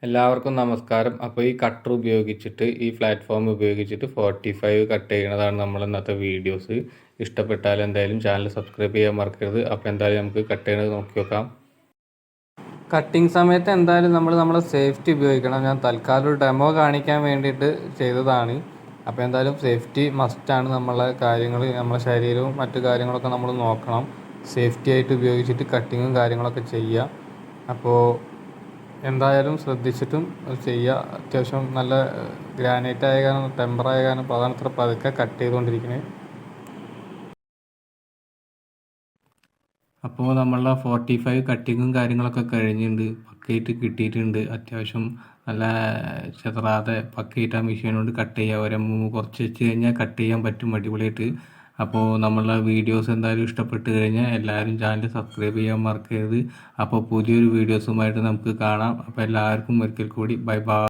എല്ലാവർക്കും നമസ്കാരം. അപ്പോൾ ഈ കട്ടർ ഉപയോഗിച്ചിട്ട് ഈ പ്ലാറ്റ്ഫോം ഉപയോഗിച്ചിട്ട് 45 കട്ട് ചെയ്യുന്നതാണ് നമ്മൾ ഇന്നത്തെ വീഡിയോസ്. ഇഷ്ടപ്പെട്ടാൽ എന്തായാലും ചാനൽ സബ്സ്ക്രൈബ് ചെയ്യാൻ മറക്കരുത്. അപ്പോൾ എന്തായാലും നമുക്ക് കട്ട് ചെയ്യുന്നത് നോക്കി നോക്കാം. കട്ടിങ് സമയത്ത് എന്തായാലും നമ്മളെ സേഫ്റ്റി ഉപയോഗിക്കണം. ഞാൻ തൽക്കാലം ഒരു ഡെമോ കാണിക്കാൻ വേണ്ടിയിട്ട് ചെയ്തതാണ്. അപ്പോൾ എന്തായാലും സേഫ്റ്റി മസ്റ്റാണ്. നമ്മളെ കാര്യങ്ങൾ, നമ്മളെ ശരീരവും മറ്റു കാര്യങ്ങളൊക്കെ നമ്മൾ നോക്കണം. സേഫ്റ്റി ആയിട്ട് ഉപയോഗിച്ചിട്ട് കട്ടിങ്ങും കാര്യങ്ങളൊക്കെ ചെയ്യുക. അപ്പോൾ എന്തായാലും ശ്രദ്ധിച്ചിട്ടും ചെയ്യുക. അത്യാവശ്യം നല്ല ഗ്രാനൈറ്റ് ആയ കാരണം, ടെമ്പർ ആയ കാരണം അതാണ് ഇത്ര പതുക്കെ കട്ട് ചെയ്തുകൊണ്ടിരിക്കുന്നത്. അപ്പോൾ നമ്മളുടെ 45 കട്ടിങ്ങും കാര്യങ്ങളൊക്കെ കഴിഞ്ഞിട്ടുണ്ട്. പക്കയായിട്ട് കിട്ടിയിട്ടുണ്ട്. അത്യാവശ്യം നല്ല ചെതറാതെ പക്കയായിട്ട് ആ മെഷീൻ കൊണ്ട് കട്ട് ചെയ്യുക. കുറച്ച് വെച്ച് കഴിഞ്ഞാൽ കട്ട് ചെയ്യാൻ പറ്റും അടിപൊളിയായിട്ട്. അപ്പോൾ നമ്മളുടെ വീഡിയോസ് എന്തായാലും ഇഷ്ടപ്പെട്ട് കഴിഞ്ഞാൽ എല്ലാവരും ചാനൽ സബ്സ്ക്രൈബ് ചെയ്യാൻ മറക്കരുത്. അപ്പോൾ പുതിയൊരു വീഡിയോസുമായിട്ട് നമുക്ക് കാണാം. അപ്പോൾ എല്ലാവർക്കും ഒരിക്കൽ കൂടി ബൈ ബൈ.